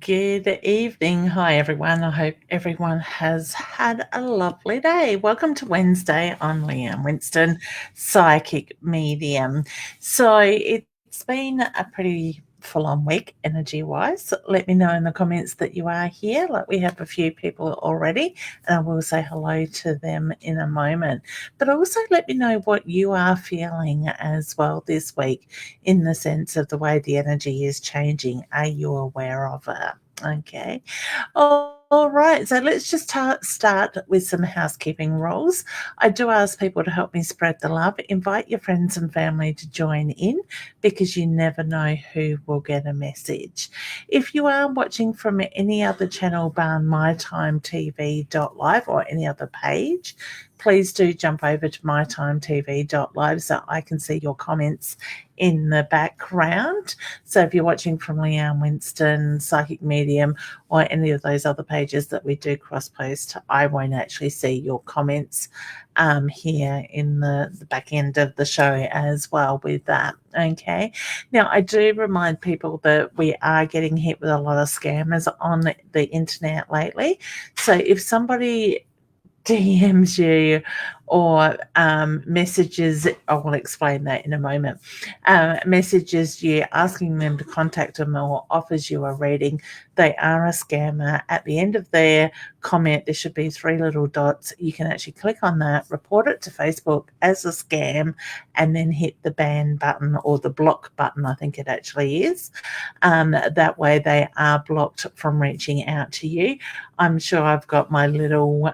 Good evening. Hi, everyone. I hope everyone has had a lovely day. Welcome to Wednesday. I'm Leanne Winston Psychic Medium. So it's been a pretty full on week energy wise. Let me know in the comments that you are here. Like we have a few people already, and I will say hello to them in a moment. But also let me know what you are feeling as well this week in the sense of the way the energy is changing. Are you aware of it? Okay. All right. So let's just start with some housekeeping rules. I do ask people to help me spread the love. Invite your friends and family to join in because you never know who will get a message. If you are watching from any other channel bar mytimetv.live or any other page, please do jump over to mytimetv.live so I can see your comments in the background. So if you're watching from Leanne Winston Psychic Medium or any of those other pages that we do cross post, I won't actually see your comments here in the back end of the show as well with that. Okay. Now, I do remind people that we are getting hit with a lot of scammers on the internet lately. So if somebody DMs you or messages, I will explain that in a moment, messages you asking them to contact them or offers you a reading, they are a scammer. At the end of their comment, there should be 3 little dots. You can actually click on that, report it to Facebook as a scam, and then hit the ban button or the block button, I think it actually is. That way they are blocked from reaching out to you. I'm sure I've got my little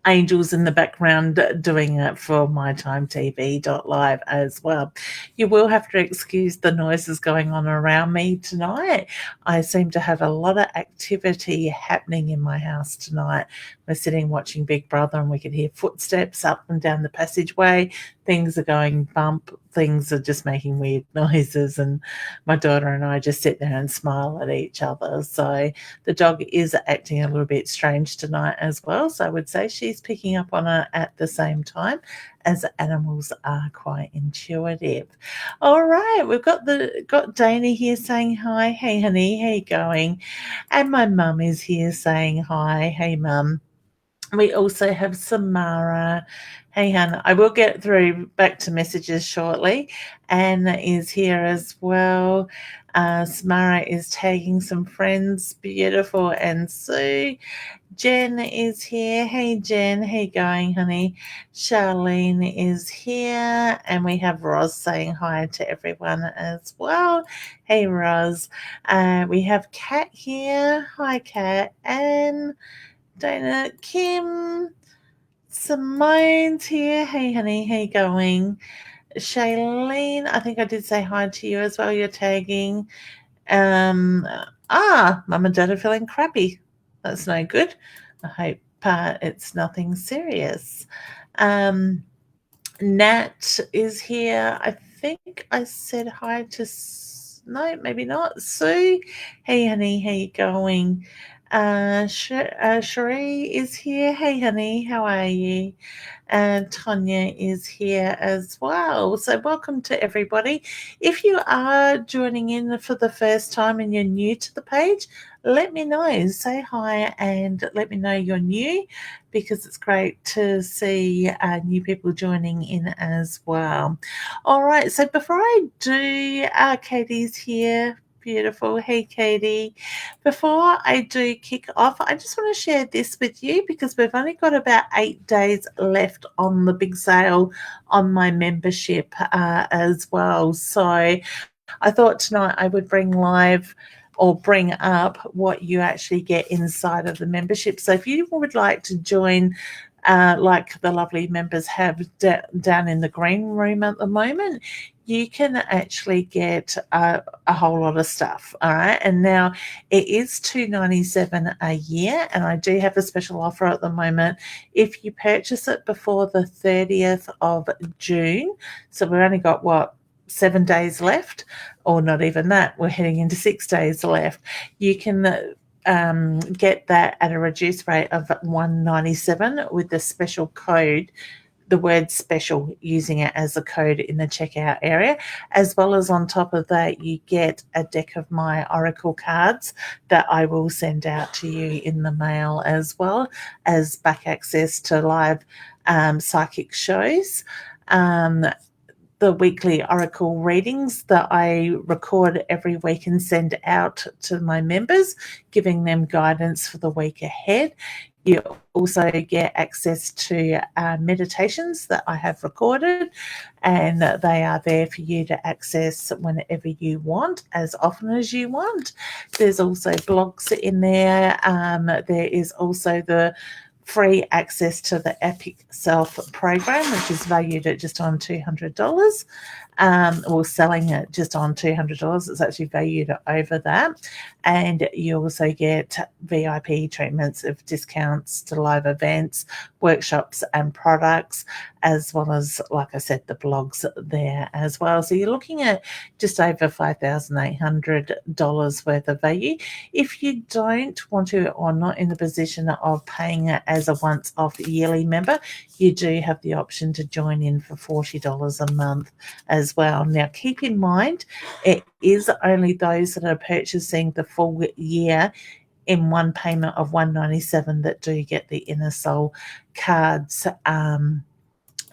angels in the background doing it for mytimetv.live as well. You will have to excuse the noises going on around me tonight. I seem to have a lot of activity happening in my house tonight. We're sitting watching Big Brother and we can hear footsteps up and down the passageway. Things are going bump. Things are just making weird noises, and my daughter and I just sit there and smile at each other. So the dog is acting a little bit strange tonight as well. So I would say she's picking up on it at the same time, as animals are quite intuitive. All right, we've got Dana here saying hi. Hey honey, how you going? And my mum is here saying hi. Hey mum. We also have Samara. Hey, hun, I will get through back to messages shortly. Anne is here as well. Samara is tagging some friends. Beautiful. And Sue. Jen is here. Hey, Jen. How you going, honey? Charlene is here. And we have Roz saying hi to everyone as well. Hey, Roz. We have Kat here. Hi, Kat. And Dana, Kim, Simone's here. Hey, honey, how you going? Shailene, I think I did say hi to you as well. You're tagging. Mum and Dad are feeling crappy. That's no good. I hope it's nothing serious. Nat is here. I think I said hi to. No, maybe not. Sue, hey, honey, how you going? Cherie is here. Hey, honey, how are you? And Tonya is here as well. So welcome to everybody. If you are joining in for the first time and you're new to the page, let me know. Say hi and let me know you're new, because it's great to see new people joining in as well. All right, so before I do, Katie's here. Beautiful. Hey, Katie. Before I do kick off, I just want to share this with you because we've only got about 8 days left on the big sale on my membership as well. So I thought tonight I would bring up what you actually get inside of the membership. So if you would like to join, like the lovely members have down in the green room at the moment, you can actually get a whole lot of stuff. All right. And now it is $297 a year. And I do have a special offer at the moment. If you purchase it before the 30th of June, so we've only got 7 days left, or not even that, we're heading into 6 days left, you can get that at a reduced rate of $197 with the special code the word special, using it as a code in the checkout area. As well as on top of that, you get a deck of my oracle cards that I will send out to you in the mail, as well as back access to live psychic shows. The weekly oracle readings that I record every week and send out to my members, giving them guidance for the week ahead. You also get access to meditations that I have recorded, and they are there for you to access whenever you want, as often as you want. There's also blogs in there. There is also the free access to the Epic Self program, which is valued at just on $200. Or selling it just on $200. It's actually valued at over that. And you also get VIP treatments of discounts to live events, workshops and products, as well as, like I said, the blogs there as well. So you're looking at just over $5,800 worth of value. If you don't want to, or not in the position of paying it as a once-off yearly member, you do have the option to join in for $40 a month as well. Now, keep in mind, it is only those that are purchasing the full year in one payment of $197 that do get the Inner Soul cards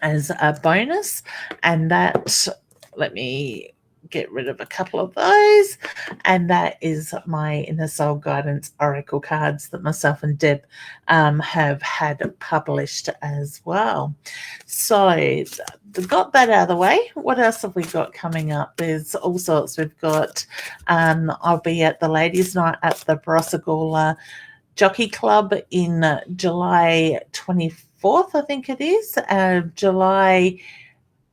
as a bonus. And that, let me get rid of a couple of those, and that is my Inner Soul Guidance Oracle cards that myself and Deb have had published as well. So got that out of the way. What else have we got coming up? There's all sorts. We've got I'll be at the ladies' night at the Barossa Jockey Club in July 24th, I think it is, July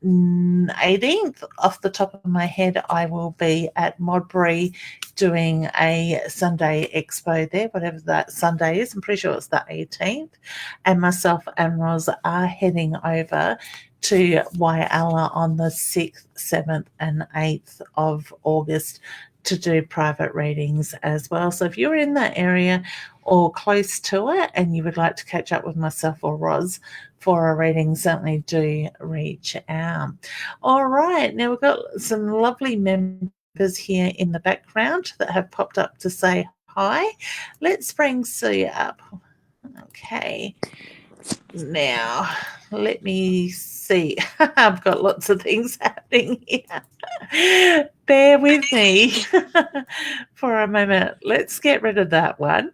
18th. Off the top of my head, I will be at Modbury doing a Sunday expo there, whatever that Sunday is. I'm pretty sure it's the 18th. And myself and Roz are heading over to Whyalla on the 6th, 7th and 8th of August to do private readings as well. So if you're in that area or close to it and you would like to catch up with myself or Roz for a reading, certainly do reach out. All right, now we've got some lovely members here in the background that have popped up to say hi. Let's bring Sue up. Okay, now let me see. I've got lots of things happening here. Bear with me for a moment. Let's get rid of that one.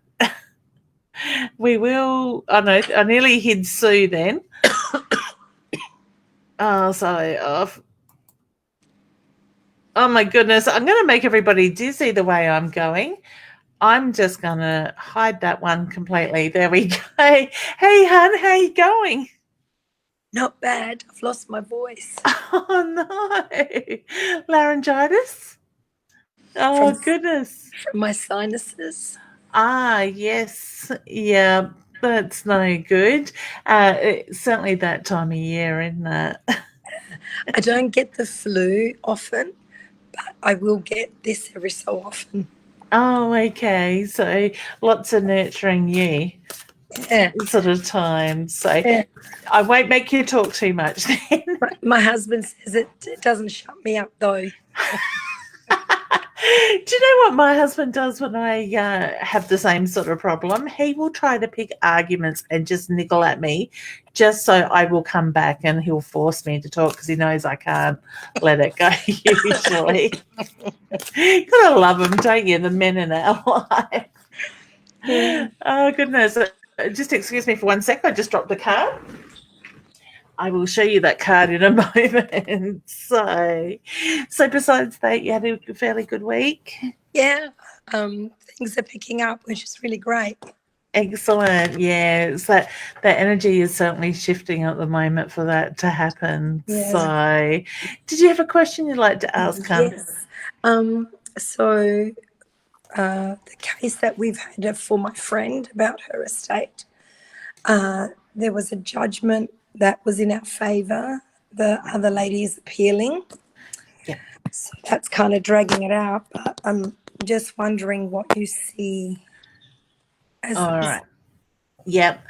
We will. Oh no, I nearly hid Sue then. Oh, sorry. Oh my goodness. I'm going to make everybody dizzy the way I'm going. I'm just going to hide that one completely. There we go. Hey, hun, how you going? Not bad. I've lost my voice. Oh, no. Laryngitis? Oh, goodness. From my sinuses. Ah, yes. Yeah, that's no good. It's certainly that time of year, isn't it? I don't get the flu often, but I will get this every so often. Oh, okay. So lots of nurturing you sort of time. So I won't make you talk too much then. My husband says it doesn't shut me up though. Do you know what my husband does when I have the same sort of problem? He will try to pick arguments and just niggle at me just so I will come back, and he'll force me to talk because he knows I can't let it go usually. You gotta love them, don't you? The men in our life. Yeah. Oh, goodness. Just excuse me for 1 second. I just dropped the card. I will show you that card in a moment. So besides that, you had a fairly good week? Yeah, things are picking up, which is really great. Excellent. Yeah, so that energy is certainly shifting at the moment for that to happen. Yeah. So did you have a question you'd like to ask? Yes. So the case that we've had for my friend about her estate, there was a judgment that was in our favour. The other lady is appealing. Yeah. So that's kind of dragging it out. But I'm just wondering what you see as all right. Yep.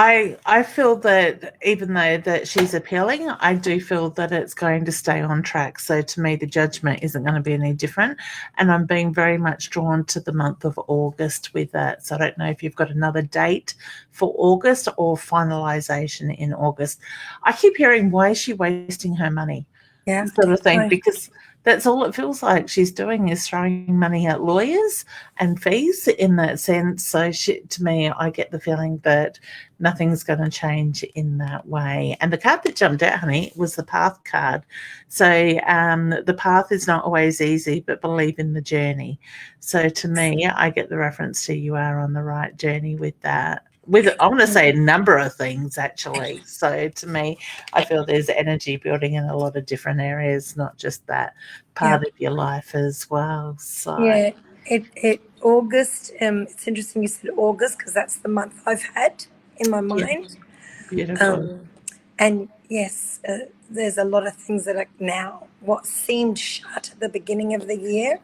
I feel that even though that she's appealing, I do feel that it's going to stay on track. So to me, the judgment isn't going to be any different. And I'm being very much drawn to the month of August with that. So I don't know if you've got another date for August or finalisation in August. I keep hearing, why is she wasting her money? Yeah. Sort of thing, Right. because that's all it feels like she's doing is throwing money at lawyers and fees in that sense. So to me, I get the feeling that nothing's going to change in that way. And the card that jumped out, honey, was the path card. So the path is not always easy, but believe in the journey. So to me, I get the reference to you are on the right journey with that. With, I want to say, a number of things actually. So to me, I feel there's energy building in a lot of different areas, not just that part of your life as well. So yeah, it August. It's interesting you said August because that's the month I've had in my mind. beautiful. And yes, there's a lot of things that are now what seemed shut at the beginning of the year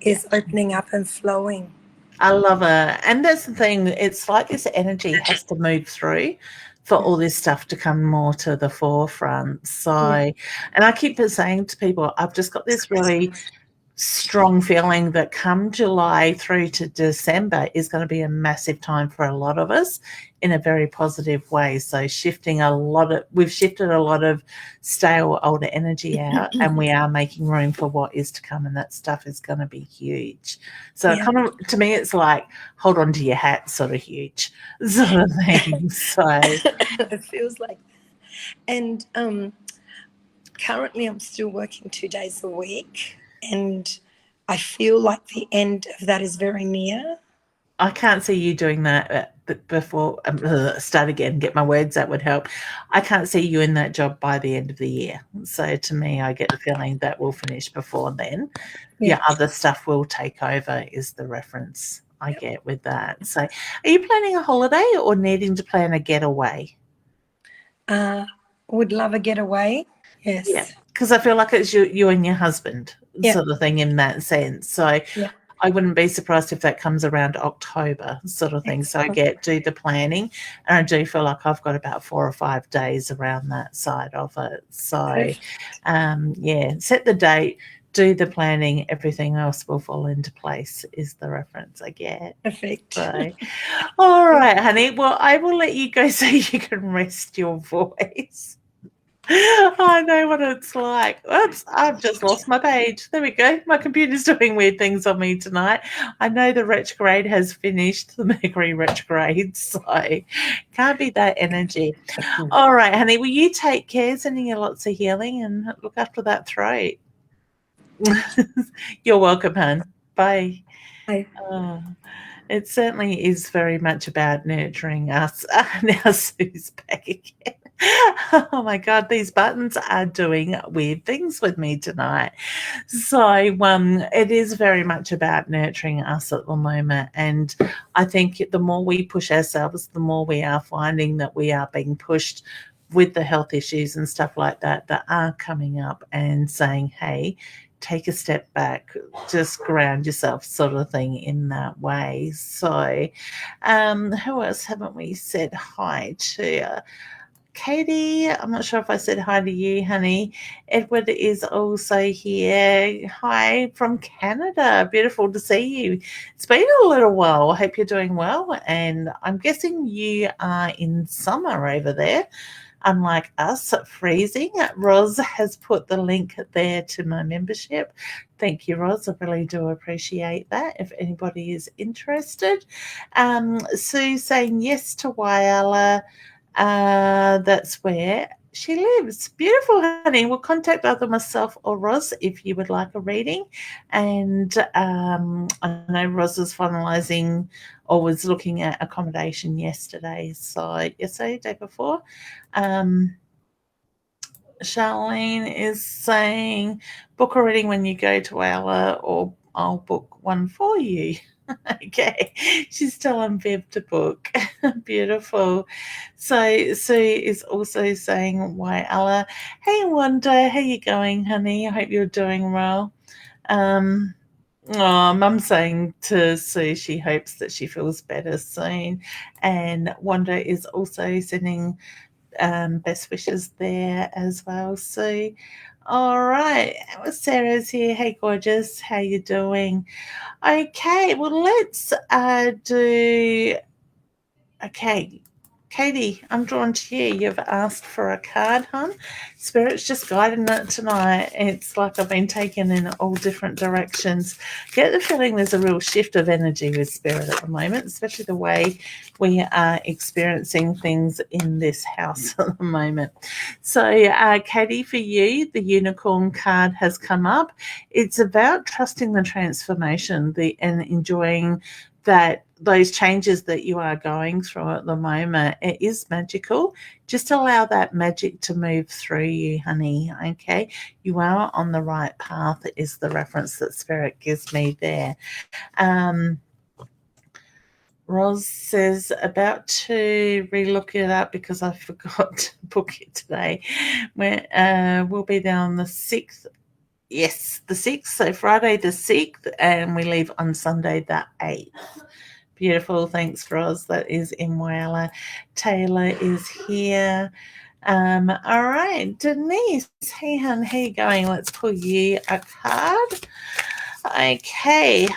is opening up and flowing. I love it. And that's the thing, it's like this energy has to move through for all this stuff to come more to the forefront. So, Yeah. and I keep saying to people, I've just got this really strong feeling that come July through to December is going to be a massive time for a lot of us in a very positive way. So we've shifted a lot of stale older energy out and we are making room for what is to come, and that stuff is going to be huge. So it kind of, to me, it's like hold on to your hat sort of huge sort of thing. So it feels like that. And currently I'm still working 2 days a week and I feel like the end of that is very near. I can't see you doing that before. Start again, get my words out would help. I can't see you in that job by the end of the year. So to me, I get the feeling that will finish before then. Yeah, other stuff will take over is the reference I get with that. So are you planning a holiday or needing to plan a getaway? Would love a getaway. Yes. Yeah, because I feel like it's you and your husband Yeah. sort of thing in that sense. So Yeah. I wouldn't be surprised if that comes around October sort of thing. So I do the planning, and I do feel like I've got about 4 or 5 days around that side of it. So, yeah, set the date, do the planning, everything else will fall into place is the reference I get. Perfect. So, all right, honey. Well, I will let you go so you can rest your voice. I know what it's like. Oops, I've just lost my page. There we go. My computer's doing weird things on me tonight. I know the retrograde has finished, the Mercury retrograde, so can't be that energy. All right, honey, will you take care, sending you lots of healing and look after that throat. You're welcome, hon. Bye. Bye. It certainly is very much about nurturing us. Now Sue's back again. Oh my God, these buttons are doing weird things with me tonight. So it is very much about nurturing us at the moment. And I think the more we push ourselves, the more we are finding that we are being pushed with the health issues and stuff like that are coming up and saying, hey, take a step back, just ground yourself sort of thing in that way. So who else haven't we said hi to? Katie, I'm not sure if I said hi to you, honey. Edward is also here. Hi from Canada. Beautiful to see you. It's been a little while. I hope you're doing well. And I'm guessing you are in summer over there. Unlike us, freezing. Roz has put the link there to my membership. Thank you, Roz. I really do appreciate that if anybody is interested. Sue saying yes to Wyala. That's where she lives. Beautiful, honey. We'll contact either myself or Roz if you would like a reading. And I know Roz is finalising or was looking at accommodation yesterday. So yesterday, day before. Charlene is saying book a reading when you go to Ella, or I'll book one for you. Okay, she's telling Viv to book. Beautiful. So Sue is also saying, why Ella? Hey Wanda, how you going, honey? I hope you're doing well. Oh, Mum's saying to Sue she hopes that she feels better soon. And Wanda is also sending best wishes there as well, Sue. All right. Sarah's here. Hey, gorgeous. How you doing? Okay. Well, let's do... Okay. Katie, I'm drawn to you. You've asked for a card, hon. Spirit's just guiding it tonight. It's like I've been taken in all different directions. Get the feeling there's a real shift of energy with Spirit at the moment, especially the way we are experiencing things in this house at the moment. So, Katie, for you, the unicorn card has come up. It's about trusting the transformation and enjoying those changes that you are going through at the moment. It is magical. Just allow that magic to move through you, honey. Okay, you are on the right path is the reference that Spirit gives me there. Roz says, about to relook it up because I forgot to book it today. We'll be there on the 6th. Yes, the 6th. So Friday the 6th, and we leave on Sunday the 8th. Beautiful. Thanks, Roz. That is in Wales. Taylor is here. All right. Denise. Hey, hon. How you going? Let's pull you a card. Okay.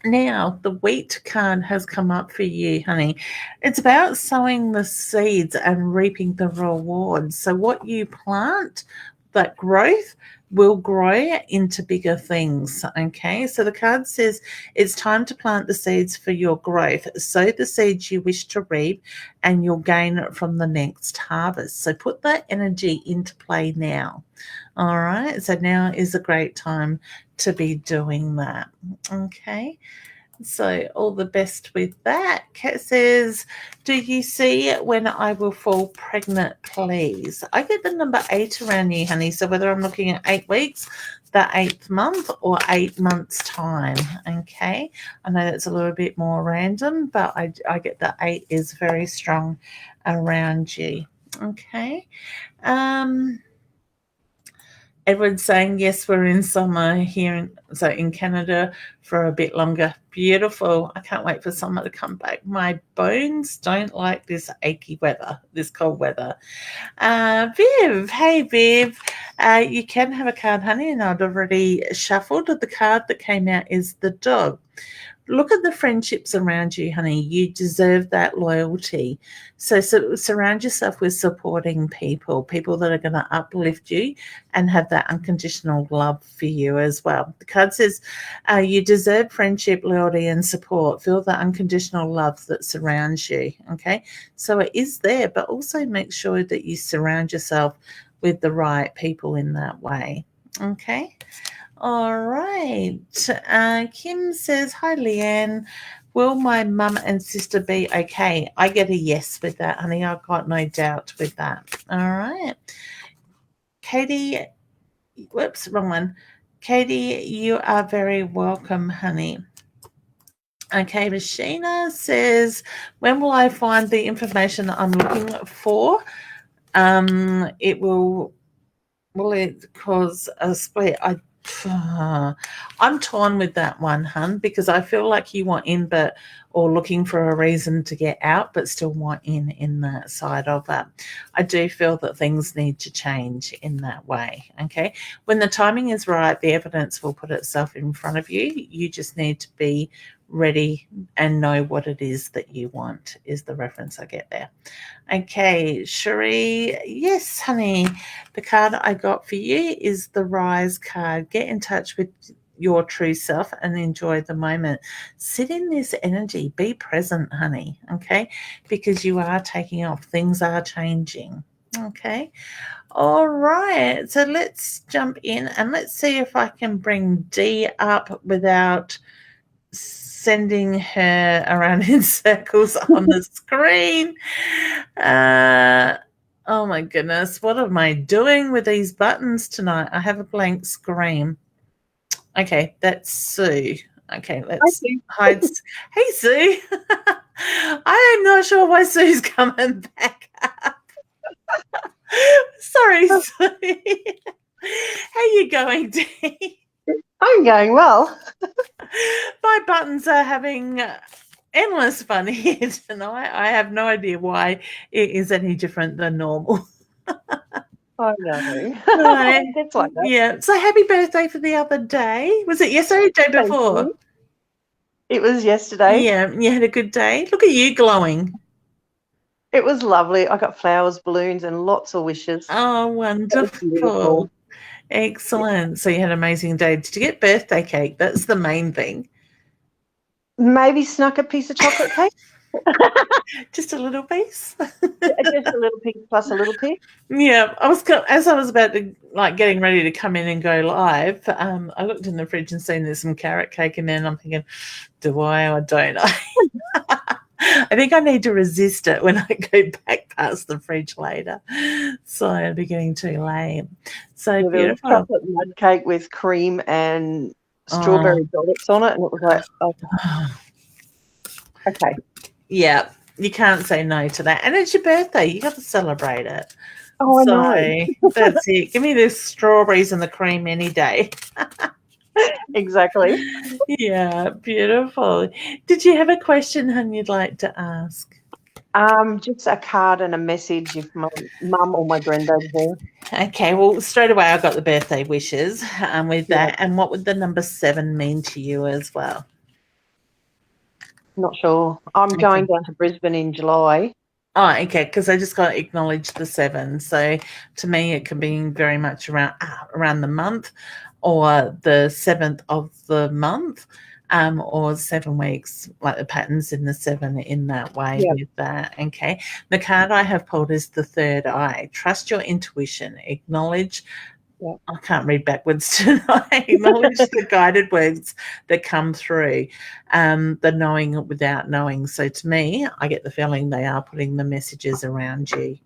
Now, the wheat card has come up for you, honey. It's about sowing the seeds and reaping the rewards. So what you plant, that growth will grow into bigger things, okay? So the card says it's time to plant the seeds for your growth. Sow the seeds you wish to reap and you'll gain from the next harvest. So put that energy into play now, all right? So now is a great time to be doing that, okay? So all the best with that. Kat says, do you see when I will fall pregnant, please? I get the number 8 around you, honey. So whether I'm looking at 8 weeks, the 8th month, or 8 months' time, okay? I know that's a little bit more random, but I get the 8 is very strong around you, okay? Edward's saying, yes, we're in summer here in Canada for a bit longer. Beautiful. I can't wait for summer to come back. My bones don't like this achy weather, this cold weather. Viv, hey, Viv. You can have a card, honey, and I'd already shuffled. The card that came out is the dog. Look at the friendships around you, honey. You deserve that loyalty. So surround yourself with supporting people that are going to uplift you and have that unconditional love for you as well. The card says you deserve friendship, loyalty, and support. Feel the unconditional love that surrounds you, okay? So it is there, but also make sure that you surround yourself with the right people in that way, okay? All right. Kim says, hi, Leanne. Will my mum and sister be okay? I get a yes with that, honey. I've got no doubt with that. All right. Katie, whoops, wrong one. Katie, you are very welcome, honey. Okay, Machina says, when will I find the information I'm looking for? Will it cause a split? I'm torn with that one, hun, because I feel like you want in or looking for a reason to get out, but still want in that side of that. I do feel that things need to change in that way, okay? When the timing is right, the evidence will put itself in front of you. You just need to be ready and know what it is that you want is the reference I get there. Okay, Cherie, yes, honey. The card I got for you is the Rise card. Get in touch with your true self and enjoy the moment. Sit in this energy. Be present, honey, okay? Because you are taking off. Things are changing, okay? All right, so let's jump in and let's see if I can bring Dee up without sending her around in circles on the screen. Oh my goodness, what am I doing with these buttons tonight? I have a blank screen. Okay, that's Sue. Okay, let's hide. Hey, Sue. I am not sure why Sue's coming back up. Sorry, Sue. How you going, Dee? I'm going well. My buttons are having endless fun here tonight. I have no idea why it is any different than normal. I know. Right. It's like that. Yeah. So happy birthday for the other day. Was it yesterday or the day Thank before? you. It was yesterday. Yeah. You had a good day. Look at you glowing. It was lovely. I got flowers, balloons, and lots of wishes. Oh, Beautiful. wonderful. Excellent. So you had an amazing day. Did you get birthday cake? That's the main thing. Maybe snuck a piece of chocolate cake. Just a little piece. Just a little piece plus a little piece. Yeah, as I was about to getting ready to come in and go live. I looked in the fridge and seen there's some carrot cake in there, and I'm thinking, do I or don't I? I think I need to resist it when I go back past the fridge later. So it'll be getting too late. So Yeah, beautiful. there was chocolate mud cake with cream and strawberry dollars on it, and it was like, oh. Okay. Yeah, you can't say no to that. And it's your birthday. You got to celebrate it. Oh, I know. That's it. Give me the strawberries and the cream any day. Exactly. Yeah, beautiful. Did you have a question, hun, you'd like to ask? Just a card and a message if my mum or my granddad's there. Okay, well, straight away I got the birthday wishes with that. And what would the number 7 mean to you as well? Not sure. I'm going down to Brisbane in July. Oh, okay, because I just got to acknowledge the 7. So to me, it can be very much around the month or the 7th of the month or 7 weeks, like the patterns in the 7 in that way with that. Okay. The card I have pulled is the 3rd eye. Trust your intuition. Acknowledge. I can't read backwards tonight. Acknowledge the guided words that come through, the knowing without knowing. So to me, I get the feeling they are putting the messages around you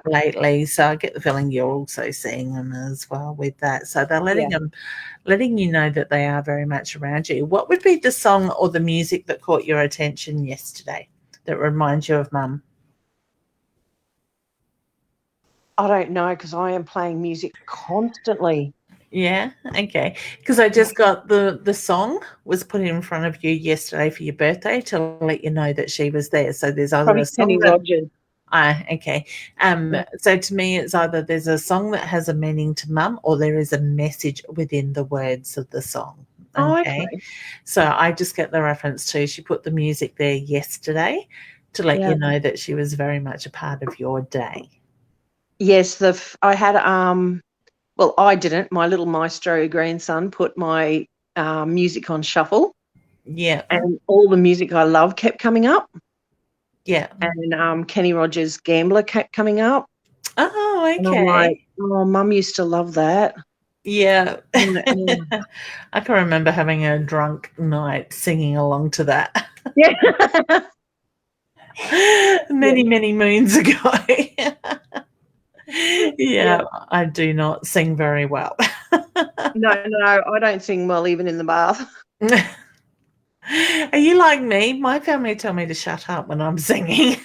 lately. So I get the feeling you're also seeing them as well with that. So they're letting you know that they are very much around you. What would be the song or the music that caught your attention yesterday that reminds you of Mum? I don't know because I am playing music constantly. Yeah, okay. Because I just got the song was put in front of you yesterday for your birthday to let you know that she was there. So there's either a song Kenny Rogers. Okay. So to me, it's either there's a song that has a meaning to Mum or there is a message within the words of the song. Okay. So I just get the reference to she put the music there yesterday to let you know that she was very much a part of your day. Yes, I had well, I didn't. My little maestro grandson put my music on shuffle. Yeah. And all the music I love kept coming up. Yeah. And Kenny Rogers' Gambler kept coming up. Oh, okay. And I'm like, oh, Mum used to love that. Yeah. I can remember having a drunk night singing along to that. Yeah. Many moons ago. Yeah, I do not sing very well. No, I don't sing well even in the bath. Are you like me? My family tell me to shut up when I'm singing.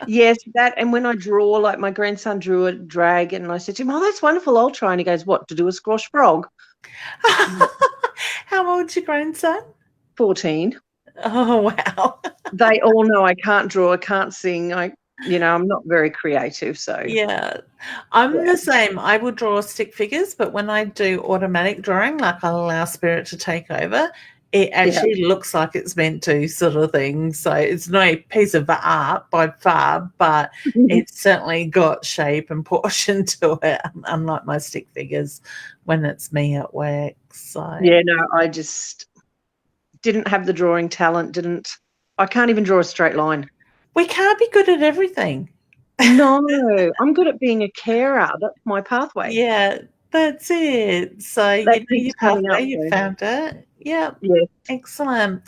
Yes, that. And when I draw, like my grandson drew a dragon, and I said to him, oh, that's wonderful. I'll try. And he goes, what, to do a squash frog? How old's your grandson? 14. Oh, wow. They all know I can't draw, I can't sing. I'm not very creative. So yeah, I'm the same. I will draw stick figures, but when I do automatic drawing, like I'll allow spirit to take over, it actually looks like it's meant to, sort of thing. So it's no piece of art by far, but it's certainly got shape and portion to it, unlike my stick figures when it's me at work. So yeah, no, I just didn't have the drawing talent. I can't even draw a straight line. We can't be good at everything. No, I'm good at being a carer. That's my pathway. Yeah, that's it. So your pathway, you found it. Yeah. Excellent.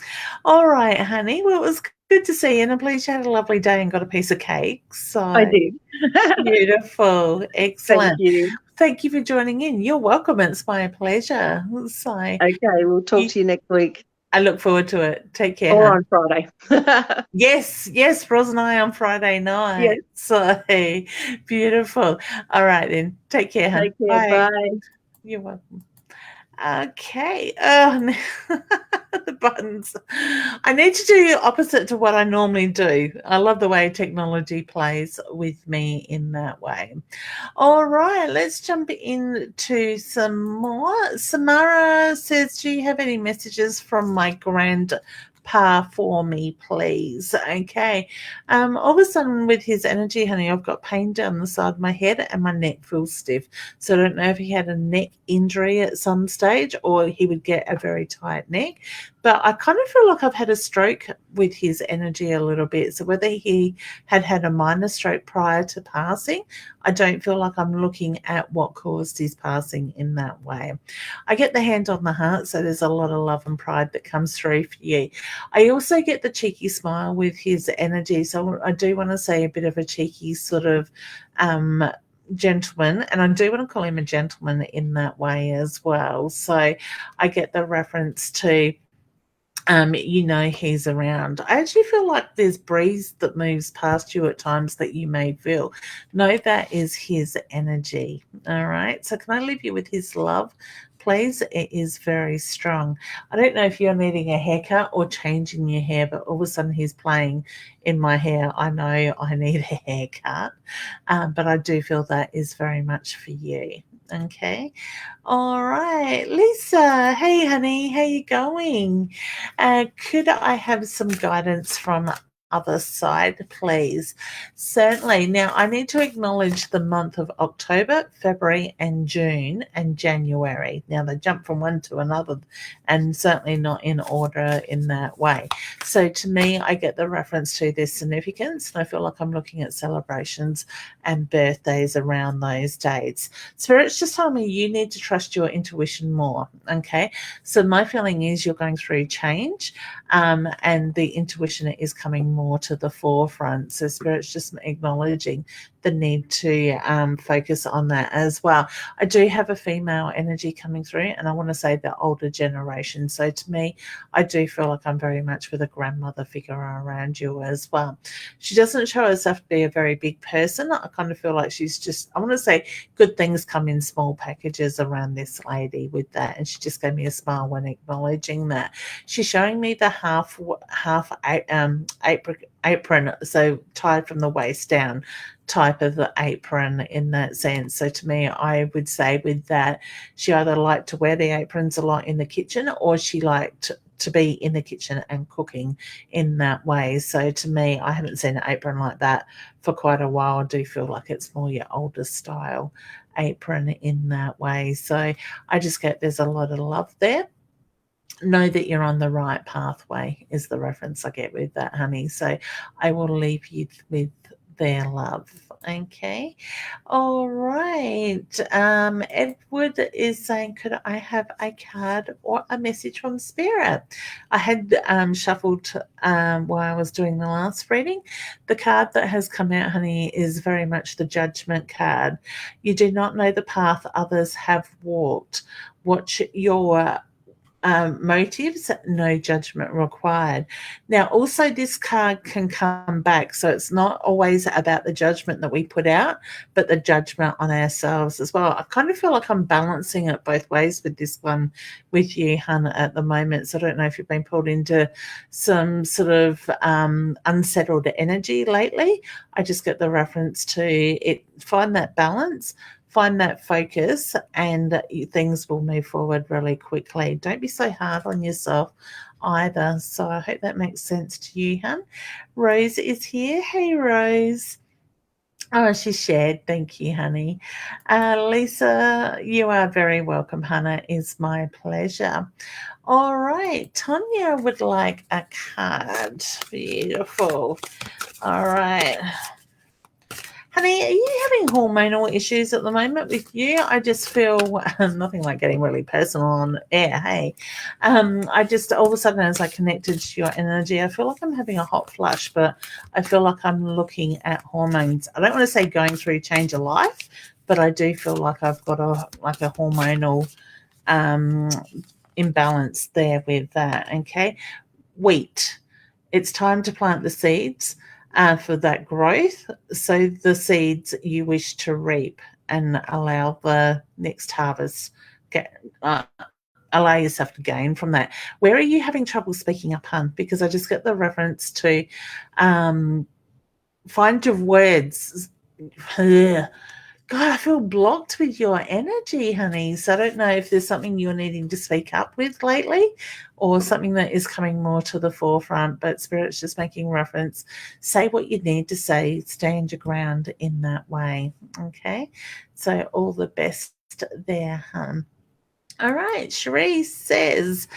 All right, honey. Well, it was good to see you, and I'm pleased you had a lovely day and got a piece of cake. So I did. Beautiful. Excellent. Thank you. Thank you for joining in. You're welcome. It's my pleasure. So okay, we'll talk to you next week. I look forward to it. Take care. Or on Friday. Yes, Roz and I on Friday night. Yes. So beautiful. All right then. Take care, hun. Take care. Bye. You're welcome. Okay. Oh, the buttons. I need to do opposite to what I normally do. I love the way technology plays with me in that way. All right, let's jump into some more. Samara says, do you have any messages from my grandpa for me, please? Okay. All of a sudden with his energy, honey, I've got pain down the side of my head and my neck feels stiff. So I don't know if he had a neck injury at some stage or he would get a very tight neck. But I kind of feel like I've had a stroke with his energy a little bit. So whether he had a minor stroke prior to passing, I don't feel like I'm looking at what caused his passing in that way. I get the hand on the heart, so there's a lot of love and pride that comes through for you. I also get the cheeky smile with his energy. So I do want to say a bit of a cheeky sort of gentleman, and I do want to call him a gentleman in that way as well. So I get the reference to he's around. I actually feel like there's breeze that moves past you at times that you may feel. No, that is his energy. All right. So can I leave you with his love, please? It is very strong. I don't know if you're needing a haircut or changing your hair, but all of a sudden he's playing in my hair. I know I need a haircut, but I do feel that is very much for you. Okay. All right. Lisa, hey, honey, how you going? Could I have some guidance from other side, please? Certainly. Now, I need to acknowledge the month of October, February, and June, and January. Now, they jump from one to another, and certainly not in order in that way. So, to me, I get the reference to their significance, and I feel like I'm looking at celebrations and birthdays around those dates. Spirit's just telling me you need to trust your intuition more. Okay. So my feeling is you're going through change, and the intuition is coming more to the forefront. So Spirit's just acknowledging the need to focus on that as well. I do have a female energy coming through, and I want to say the older generation. So to me, I do feel like I'm very much with a grandmother figure around you as well. She doesn't show herself to be a very big person. I kind of feel like she's just, I want to say, good things come in small packages around this lady with that. And she just gave me a smile when acknowledging that. She's showing me the half apron, so tied from the waist down type of the apron in that sense. So to me, I would say with that, she either liked to wear the aprons a lot in the kitchen, or she liked to be in the kitchen and cooking in that way. So to me, I haven't seen an apron like that for quite a while. I do feel like it's more your older style apron in that way. So I just get there's a lot of love there. Know that you're on the right pathway is the reference I get with that, honey. So I will leave you with their love. Okay. All right. Edward is saying, could I have a card or a message from Spirit? I had shuffled while I was doing the last reading. The card that has come out, honey, is very much the Judgment card. You do not know the path others have walked. Watch your motives, no judgment required. Now, also, this card can come back. So it's not always about the judgment that we put out, but the judgment on ourselves as well. I kind of feel like I'm balancing it both ways with this one with you, hun, at the moment. So I don't know if you've been pulled into some sort of unsettled energy lately. I just get the reference to it. Find that balance. Find that focus, and things will move forward really quickly. Don't be so hard on yourself either. So I hope that makes sense to you, hun. Rose is here. Hey, Rose. Oh, she shared. Thank you, honey. Lisa, you are very welcome, Hannah. It's my pleasure. All right. Tonya would like a card. Beautiful. All right. Honey, are you having hormonal issues at the moment with you? I just feel nothing like getting really personal on air. Hey, I just all of a sudden, as I connected to your energy, I feel like I'm having a hot flush, but I feel like I'm looking at hormones. I don't want to say going through change of life, but I do feel like I've got a hormonal imbalance there with that. Okay, wheat. It's time to plant the seeds for that growth. So the seeds you wish to reap and allow the next harvest allow yourself to gain from that. Where are you having trouble speaking up, hun? Because I just get the reference to find your words. God, I feel blocked with your energy, honey. So I don't know if there's something you're needing to speak up with lately or something that is coming more to the forefront, but Spirit's just making reference. Say what you need to say. Stand your ground in that way, okay? So all the best there, hun. All right, Cherise says,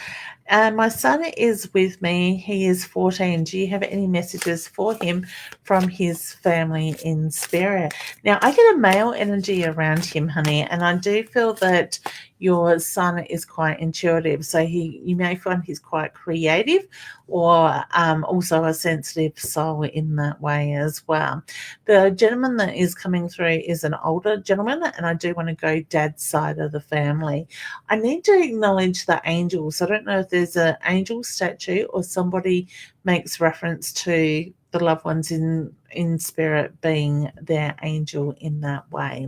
my son is with me. He is 14. Do you have any messages for him from his family in spirit? Now, I get a male energy around him, honey, and I do feel that your son is quite intuitive. So you may find he's quite creative or also a sensitive soul in that way as well. The gentleman that is coming through is an older gentleman, and I do want to go dad's side of the family. I need to acknowledge the angels. I don't know if there's an angel statue or somebody makes reference to the loved ones in spirit being their angel in that way.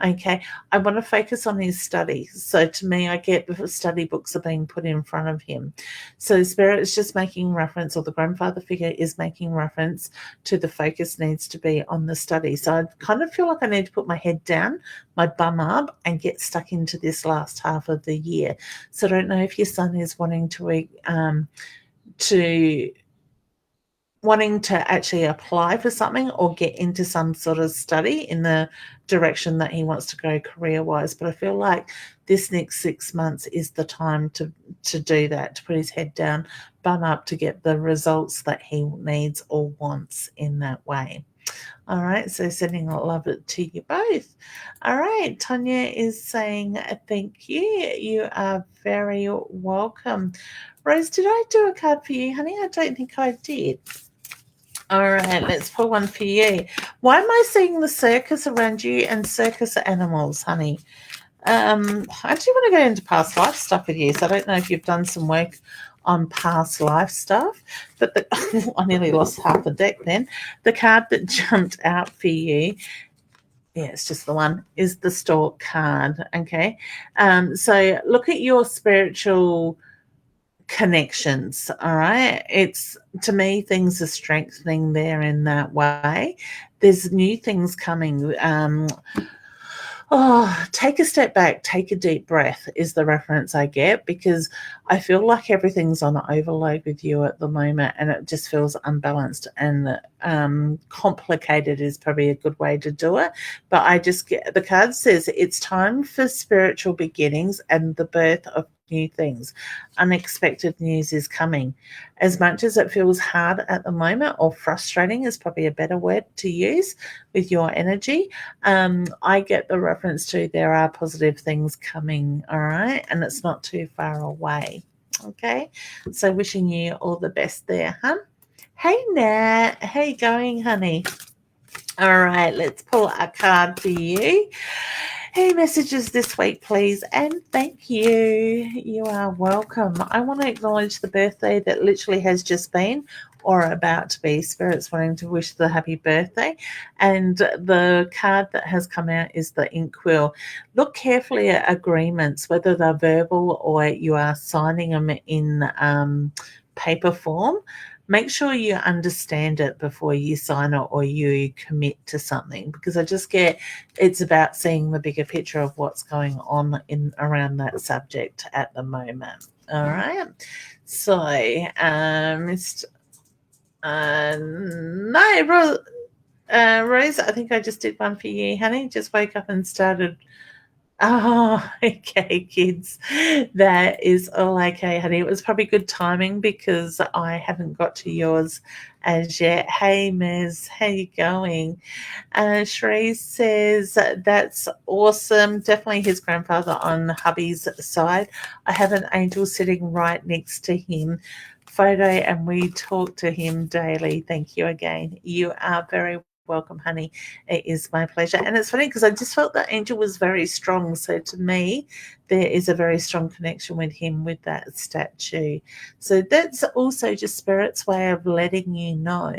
Okay, I want to focus on his study. So to me, I get the study books are being put in front of him. So spirit is just making reference, or the grandfather figure is making reference to the focus needs to be on the study. So I kind of feel like I need to put my head down, my bum up, and get stuck into this last half of the year. So I don't know if your son is wanting to actually apply for something or get into some sort of study in the direction that he wants to go career-wise. But I feel like this next 6 months is the time to do that, to put his head down, bum up, to get the results that he needs or wants in that way. All right, so sending love to you both. All right, Tanya is saying thank you. You are very welcome. Rose, did I do a card for you, honey? I don't think I did. All right, let's pull one for you. Why am I seeing the circus around you and circus animals, honey? I actually want to go into past life stuff with you, so I don't know if you've done some work on past life stuff, but I nearly lost half the deck then. The card that jumped out for you, yeah, it's just the one, is the Stork card, okay? So look at your spiritual connections, all right? It's, to me, things are strengthening there in that way. There's new things coming. Take a step back, take a deep breath is the reference I get, because I feel like everything's on overload with you at the moment and it just feels unbalanced and complicated is probably a good way to do it. But I just get, the card says it's time for spiritual beginnings and the birth of new things. Unexpected news is coming. As much as it feels hard at the moment, or frustrating is probably a better word to use with your energy, I get the reference to there are positive things coming, all right? And it's not too far away, okay? So wishing you all the best there, hun. Hey, Nat. How you going, honey? All right, let's pull a card for you. Hey, messages this week, please, and thank you. You are welcome. I want to acknowledge the birthday that literally has just been or about to be. Spirit's wanting to wish the happy birthday, and the card that has come out is the Inkwell. Look carefully at agreements, whether they're verbal or you are signing them in paper form. Make sure you understand it before you sign it or you commit to something, because I just get it's about seeing the bigger picture of what's going on in around that subject at the moment. All right. So, Rose, I think I just did one for you, honey. Just woke up and started. Oh, okay, kids. That is all okay, honey. It was probably good timing because I haven't got to yours as yet. Hey, Mez, how you going? Sheree says, that's awesome. Definitely his grandfather on hubby's side. I have an angel sitting right next to him. Photo, and we talk to him daily. Thank you again. You are very welcome, honey. It is my pleasure. And it's funny because I just felt that angel was very strong. So to me, there is a very strong connection with him with that statue. So that's also just Spirit's way of letting you know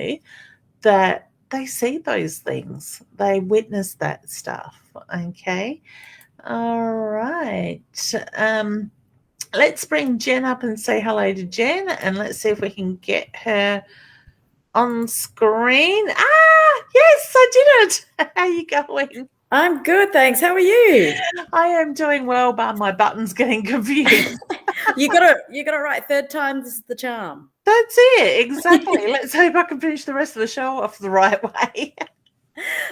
that they see those things. They witness that stuff. Okay. All right. let's bring Jen up and say hello to Jen, and let's see if we can get her on screen. Yes, I did it. How are you going? I'm good, thanks. How are you? I am doing well, but my button's getting confused. You got it right. Third time's the charm. That's it, exactly. Let's hope I can finish the rest of the show off the right way.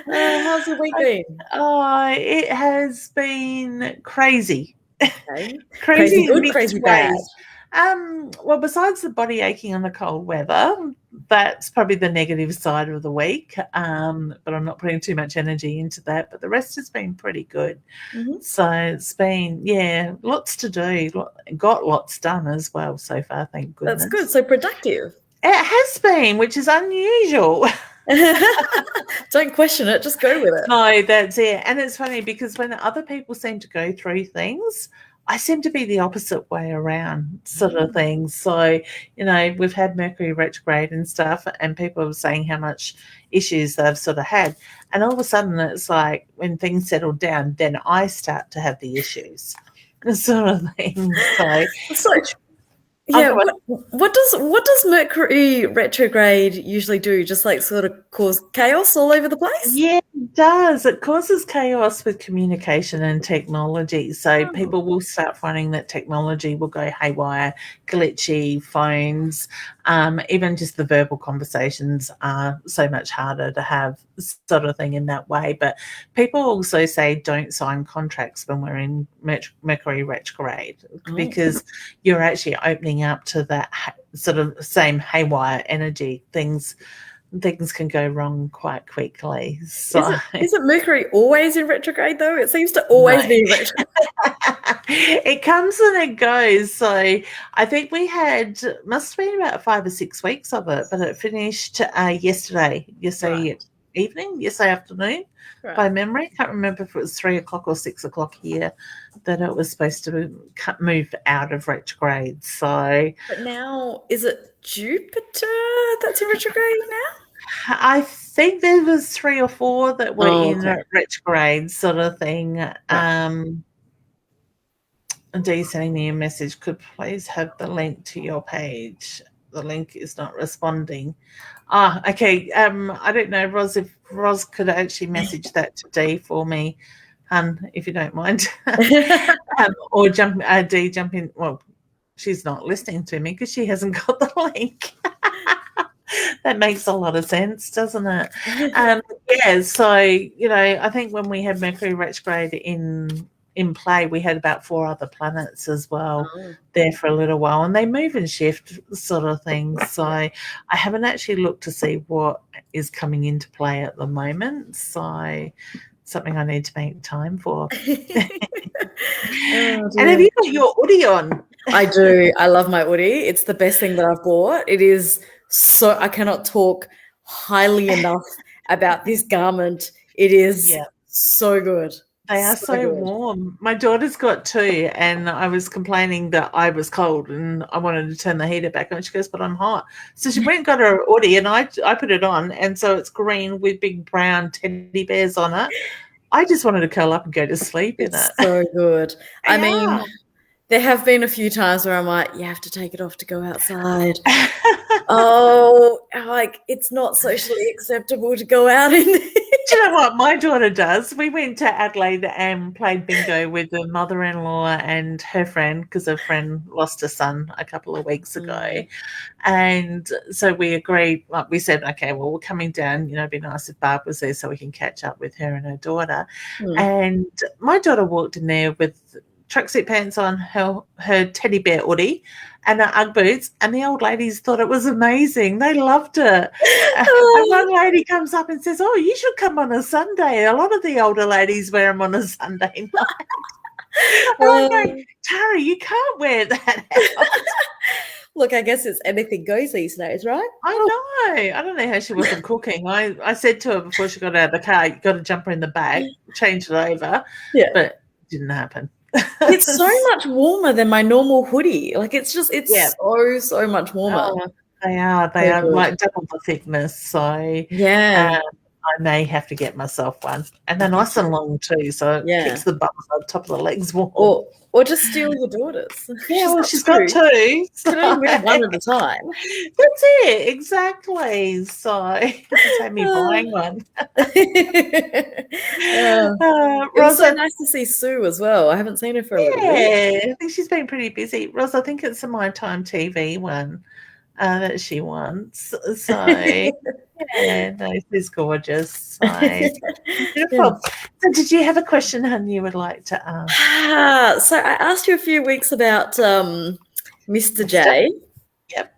How's your week been? It has been crazy. Okay. Crazy Crazy in good, mixed crazy ways. bad. Well, besides the body aching and the cold weather, that's probably the negative side of the week. But I'm not putting too much energy into that. But the rest has been pretty good. Mm-hmm. So it's been, lots to do. Got lots done as well so far, thank goodness. That's good. So productive. It has been, which is unusual. Don't question it. Just go with it. No, that's it. And it's funny because when other people seem to go through things, I seem to be the opposite way around sort of thing. So, we've had Mercury retrograde and stuff, and people are saying how much issues they've sort of had. And all of a sudden it's like when things settle down, then I start to have the issues sort of thing. So yeah, what does Mercury retrograde usually do? Just like sort of cause chaos all over the place? Yeah, it does. It causes chaos with communication and technology. So people will start finding that technology will go haywire, glitchy, phones, even just the verbal conversations are so much harder to have sort of thing in that way. But people also say don't sign contracts when we're in Mercury retrograde because you're actually opening up to that sort of same haywire energy. Things can go wrong quite quickly. So isn't Mercury always in retrograde though? It seems to always be in retrograde. It comes and it goes. So I think we must have been about 5 or 6 weeks of it, but it finished yesterday evening, yesterday afternoon, by memory. Can't remember if it was 3 o'clock or 6 o'clock here that it was supposed to move out of retrograde. So, but now is it Jupiter that's in retrograde now? I think there was 3 or 4 that were in retrograde sort of thing. Dee sending me a message, could please have the link to your page. The link is not responding. Okay. I don't know, Roz, if Roz could actually message that to Dee for me, if you don't mind. Or Dee jump in. Well, she's not listening to me because she hasn't got the link. That makes a lot of sense, doesn't it? So, I think when we had Mercury retrograde in play, we had about 4 other planets as well there for a little while, and they move and shift sort of things. So I haven't actually looked to see what is coming into play at the moment. So something I need to make time for. And have you got your hoodie on? I do. I love my hoodie. It's the best thing that I've bought. It is so, I cannot talk highly enough about this garment. It is so good. They are so warm. My daughter's got 2, and I was complaining that I was cold and I wanted to turn the heater back on. She goes, but I'm hot. So she went and got her hoodie, and I put it on, and so it's green with big brown teddy bears on it. I just wanted to curl up and go to sleep in it. So good. I mean, there have been a few times where I'm like, you have to take it off to go outside. It's not socially acceptable to go out in there. Do you know what my daughter does? We went to Adelaide and played bingo with the mother-in-law and her friend, because her friend lost her son a couple of weeks ago. And so we agreed, like we said, okay, well, we're coming down, it'd be nice if Barb was there so we can catch up with her and her daughter. And my daughter walked in there with tracksuit pants on, her teddy bear hoodie and her Ugg boots, and the old ladies thought it was amazing. They loved it. And one lady comes up and says, you should come on a Sunday. A lot of the older ladies wear them on a Sunday night. And I go, Tara, you can't wear that out. Look, I guess it's anything goes these days, right? I know. I don't know how she wasn't cooking. I said to her before she got out of the car, you got to jump her in the bag, change it over. Yeah. But it didn't happen. It's so much warmer than my normal hoodie. Like it's so much warmer. They are like double the thickness. So I may have to get myself one. And they're nice and long too, so it keeps the bums on top of the legs warm. Or just steal your daughter's. Yeah, she's got two. You can only wear one at a time. That's it, exactly. So it's had me buying one. It was so nice to see Sue as well. I haven't seen her for a little bit. Yeah, I think she's been pretty busy. Roz, I think it's a My Time TV one that she wants. So yeah, no, she's gorgeous. So beautiful. So did you have a question, hon, you would like to ask? So I asked you a few weeks about Mr. J. Yep.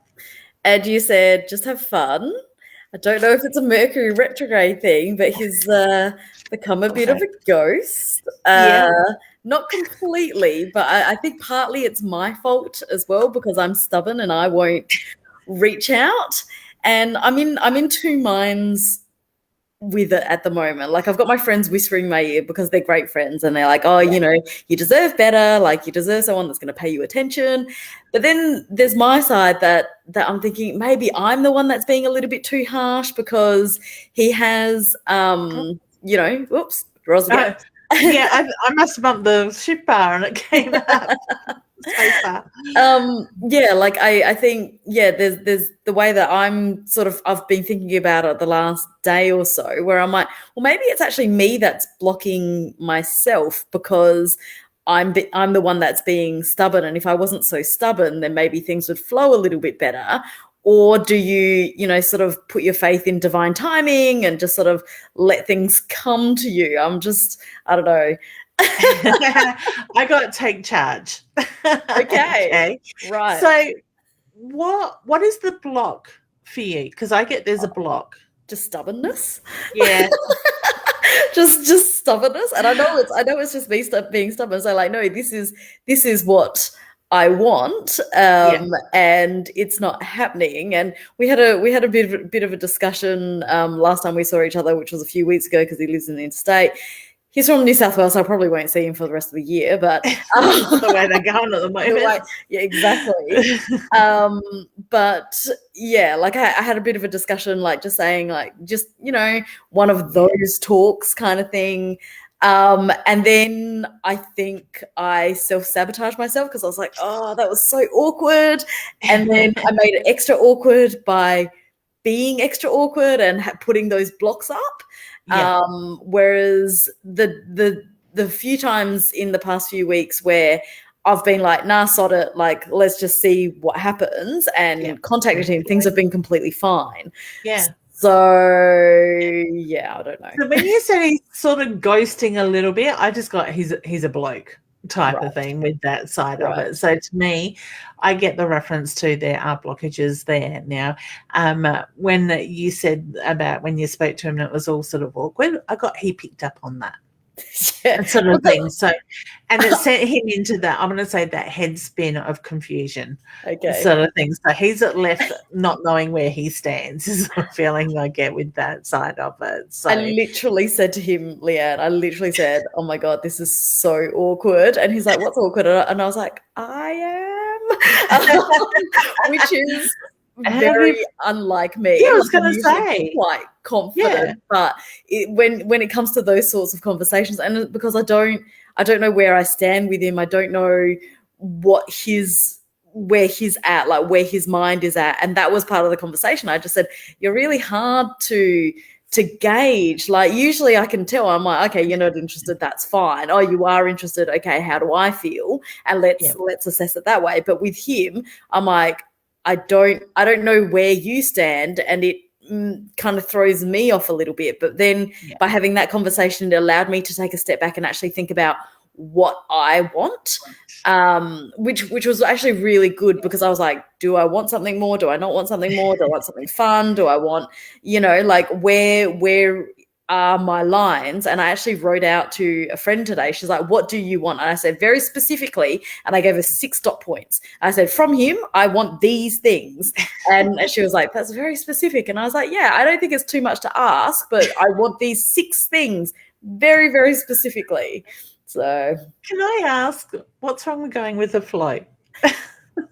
And you said just have fun. I don't know if it's a Mercury retrograde thing, but he's become a bit of a ghost. Not completely, but I think partly it's my fault as well because I'm stubborn and I won't reach out. And I'm in two minds with it at the moment. Like I've got my friends whispering in my ear because they're great friends and they're like, oh, you know, you deserve better. Like you deserve someone that's going to pay you attention. But then there's my side that I'm thinking maybe I'm the one that's being a little bit too harsh because he has, you know, whoops, Roz again. Yeah, I must have bumped the shift bar and it came up. So far. Yeah, like I think, yeah, there's the way that I've been thinking about it the last day or so where I'm like, well, maybe it's actually me that's blocking myself because I'm the one that's being stubborn. And if I wasn't so stubborn, then maybe things would flow a little bit better. Or do you, you know, sort of put your faith in divine timing and just sort of let things come to you? I don't know. I got to take charge. Okay. Right. So what is the block for you? Because I get there's a block. Just stubbornness. Yeah. just stubbornness. And I know it's just me being stubborn. So like, no, this is what I want, and it's not happening. And we had a bit of a discussion last time we saw each other, which was a few weeks ago because he lives in the interstate. He's from New South Wales, so I probably won't see him for the rest of the year. But the way they're going at the moment, yeah, exactly. But yeah, like I had a bit of a discussion, like just saying, like just you know, one of those talks kind of thing. And then I think I self-sabotaged myself because I was like, oh, that was so awkward. And then I made it extra awkward by being extra awkward and putting those blocks up. Yeah. Whereas the few times in the past few weeks where I've been like, nah, sod it, like, let's just see what happens and contacted him, things have been completely fine. Yeah. So yeah, I don't know. So when you said he's sort of ghosting a little bit, I just got he's a bloke type of thing with that side of it. So to me, I get the reference to there are blockages there. Now, when you said about when you spoke to him, it was all sort of awkward. I got he picked up on that. Sort of thing. So, and it sent him into that, I'm going to say that head spin of confusion, sort of thing. So he's left not knowing where he stands is the feeling I get with that side of it. So I literally said to him, Leanne, oh my God, this is so awkward. And he's like, what's awkward? And I was like, I am, which is very unlike me. Yeah, I was going to say quite confident, but when it comes to those sorts of conversations, and because I don't know where I stand with him, I don't know where he's at, like where his mind is at, and that was part of the conversation. I just said, you're really hard to gauge. Like usually I can tell. I'm like, okay, you're not interested, that's fine. Oh, you are interested, okay, how do I feel? And let's assess it that way. But with him, I'm like, I don't know where you stand, and it kind of throws me off a little bit. But then by having that conversation, it allowed me to take a step back and actually think about what I want, which was actually really good, because I was like, do I want something more? Do I not want something more? Do I want something fun? Do I want, like where are my lines? And I actually wrote out to a friend today. She's like, what do you want? And I said very specifically, and I gave her 6 dot points. I said, from him, I want these things. And she was like, that's very specific. And I was like, yeah, I don't think it's too much to ask, but I want these 6 things very, very specifically. So can I ask, what's wrong with going with the flow?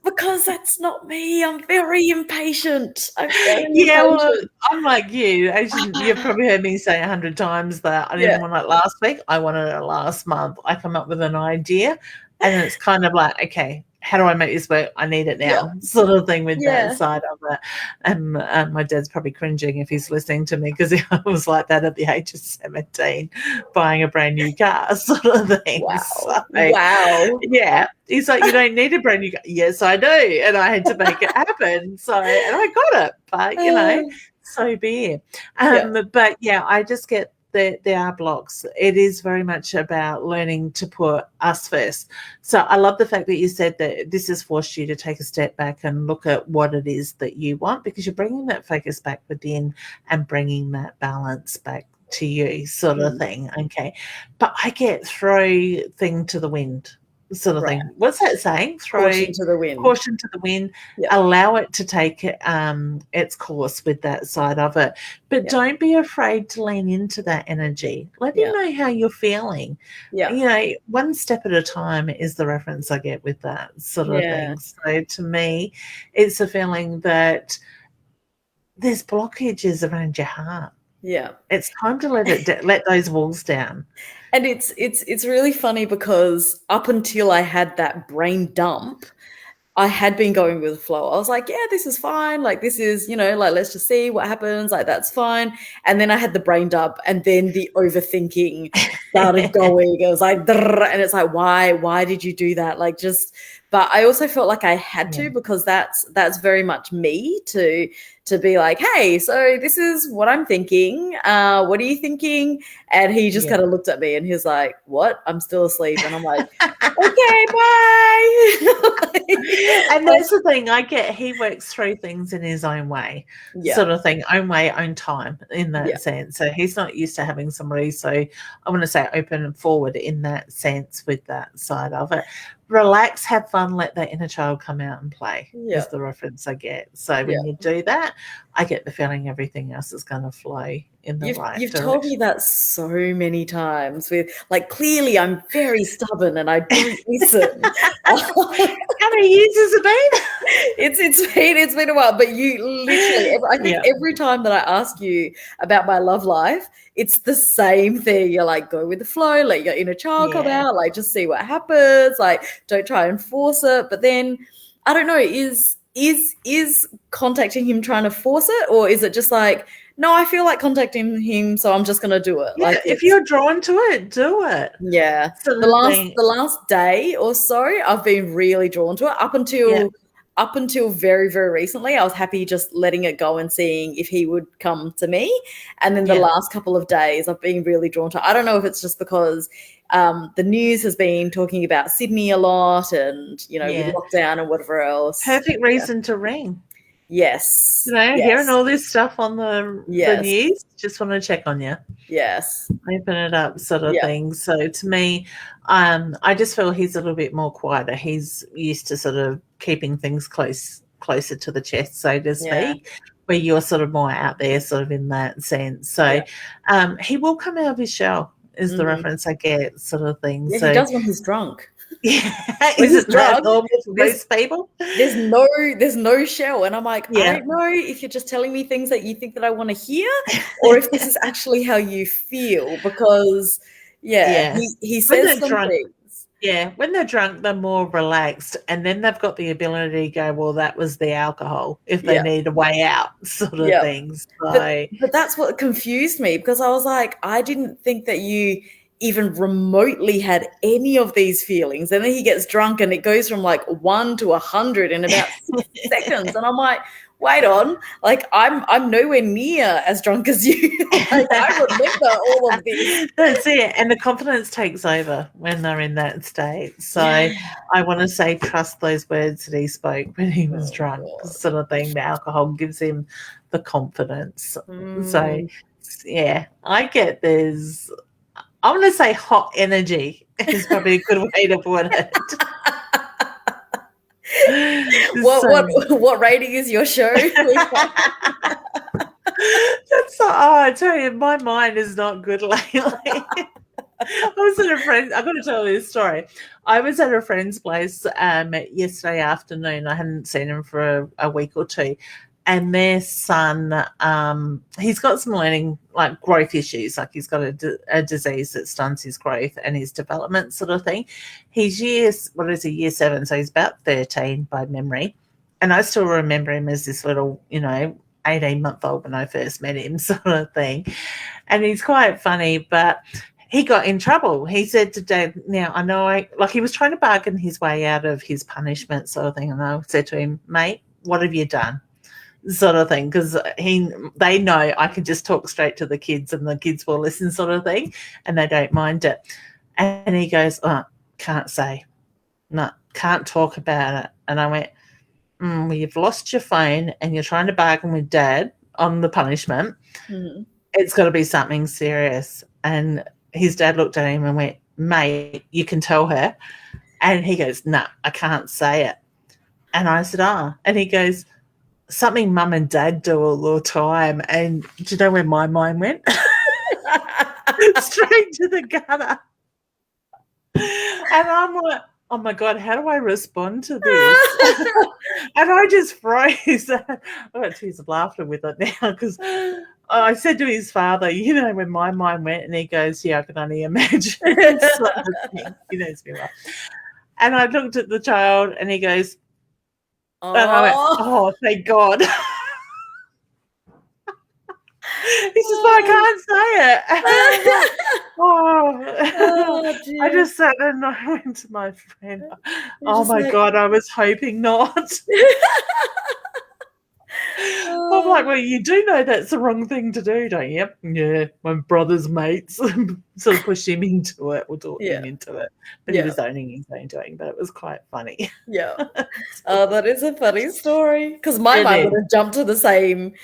Because because that's not me. I'm very impatient. I'm very Yeah, well, impatient. I'm like you. As you've probably heard me say 100 times that I didn't want it last week. I wanted it last month. I come up with an idea, and it's kind of like, okay, how do I make this work? I need it now, sort of thing with that side of it. And my dad's probably cringing if he's listening to me because I was like that at the age of 17, buying a brand new car, sort of thing. Wow. So, Wow. yeah. He's like, you don't need a brand new car. Yes, I do. And I had to make it happen. So, and I got it. But, you know, so be it. But, yeah, I just get there are blocks. It is very much about learning to put us first. So I love the fact that you said that this has forced you to take a step back and look at what it is that you want, because you're bringing that focus back within and bringing that balance back to you, sort of thing. Okay. But I get throw thing to the wind, sort of thing. What's that saying? Throw Caution to the wind. Caution to the wind. Allow it to take its course with that side of it. But don't be afraid to lean into that energy. Let him know how you're feeling. You know, one step at a time is the reference I get with that sort of thing. So to me, it's a feeling that there's blockages around your heart. Yeah. It's time to let those walls down. And it's really funny because up until I had that brain dump, I had been going with the flow. I was like, yeah, this is fine. Like, this is, you know, like, let's just see what happens. Like, that's fine. And then I had the brain dump, and then the overthinking started going. It was like, and it's like, why did you do that? Like, just, but I also felt like I had to, because that's very much me to be like, hey, so this is what I'm thinking. What are you thinking? And he just kind of looked at me and he's like, what? I'm still asleep. And I'm like, okay, bye. And that's the thing. He works through things in his own way, sort of thing, own way, own time in that sense. So he's not used to having somebody, so I want to say open and forward in that sense with that side of it. Relax, have fun, let that inner child come out and play is the reference I get. So when you do that, I get the feeling everything else is going to flow in the right You've direction. told me that so many times with, like, clearly I'm very stubborn and I don't listen. How many years has it been? It's been a while, but you literally, I think every time that I ask you about my love life, it's the same thing. You're like, go with the flow, let your inner child come out, like, just see what happens, like, don't try and force it. But then, I don't know, is contacting him trying to force it, or is it just like, no, I feel like contacting him, so I'm just going to do it. Yeah, like, if you're drawn to it, do it. Yeah. The last day or so, I've been really drawn to it. Up until very, very recently, I was happy just letting it go and seeing if he would come to me. And then the last couple of days, I've been really drawn to it. I don't know if it's just because the news has been talking about Sydney a lot and, you know, with lockdown and whatever else. Perfect reason to ring. Yes. You know, hearing all this stuff on the news, just want to check on you. Yes. Open it up, sort of thing. So to me, I just feel he's a little bit more quieter. He's used to sort of keeping things closer to the chest, so to speak, where you're sort of more out there, sort of in that sense. So he will come out of his shell, is the reference I get, sort of thing. Yeah, so he does when he's drunk. Is it that normal for most people? There's no shell, and I'm like, I don't know if you're just telling me things that you think that I want to hear, or if this is actually how you feel. Because he says some things. Yeah, when they're drunk, they're more relaxed, and then they've got the ability to go, well, that was the alcohol, if they need a way out, sort of things. So. But that's what confused me, because I was like, I didn't think that you even remotely had any of these feelings. And then he gets drunk and it goes from like 1 to 100 in about 6 seconds. And I'm like, wait on, like I'm nowhere near as drunk as you. Like, I remember all of this. That's it. And the confidence takes over when they're in that state. So I want to say, trust those words that he spoke when he was drunk, sort of thing. The alcohol gives him the confidence. So yeah, I get I want to say hot energy is probably a good way to put it. What rating is your show? I tell you, my mind is not good lately. I was at a friend. I've got to tell you this story. I was at a friend's place yesterday afternoon. I hadn't seen him for a week or two, and their son, he's got some learning, like growth issues. Like he's got a disease that stunts his growth and his development, sort of thing. He's year 7, so he's about 13 by memory, and I still remember him as this little, 18-month-old when I first met him, sort of thing. And he's quite funny, but he got in trouble. He said to Dad, now I know he was trying to bargain his way out of his punishment, sort of thing. And I said to him, mate, what have you done? Sort of thing. Because they know I can just talk straight to the kids and the kids will listen, sort of thing. And they don't mind it. And he goes, oh, can't say. No, can't talk about it. And I went, well, you've lost your phone and you're trying to bargain with Dad on the punishment. Mm-hmm. It's got to be something serious. And his dad looked at him and went, mate, you can tell her. And he goes, no, I can't say it. And I said, oh. And he goes, something Mum and Dad do all the time. And do you know where my mind went? Straight to the gutter. And I'm like, oh, my God, how do I respond to this? And I just froze. I got tears of laughter with it now because I said to his father, when my mind went, and he goes, yeah, I can only imagine. Sort of thing. He knows me well. And I looked at the child and he goes, and I went, oh, thank God. He says, well, I can't say it. Dear. I just sat there and I went to my friend. Oh, my God, I was hoping not. I'm like, well, you do know that's the wrong thing to do, don't you? Yeah, my brother's mates sort of pushed him into it or taught him into it. But he was owning his own doing, but it was quite funny. Yeah. That is a funny story. Because my mind would have jumped to the same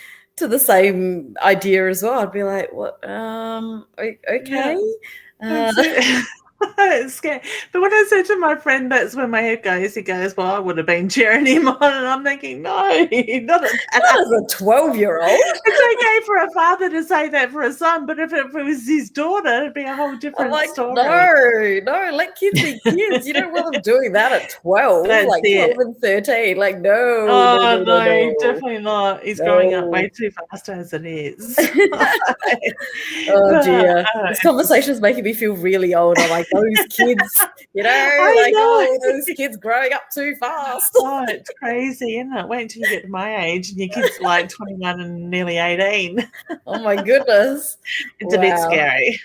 idea as well. I'd be like, what? Okay. It's scary. But when I said to my friend, that's when my head goes, he goes, well, I would have been cheering him on. And I'm thinking, no, not as a 12-year-old. It's okay for a father to say that for a son, but if it was his daughter, it'd be a whole different story. No, let kids be kids. You don't want them doing that at 12, that's 12 and 13. Like, no. Oh, no, definitely not. He's growing up way too fast as it is. Oh, dear. This conversation's making me feel really old. I'm like, those kids, those kids growing up too fast. Oh, it's crazy, isn't it? Wait until you get to my age and your kid's like 21 and nearly 18. Oh, my goodness. It's a bit scary.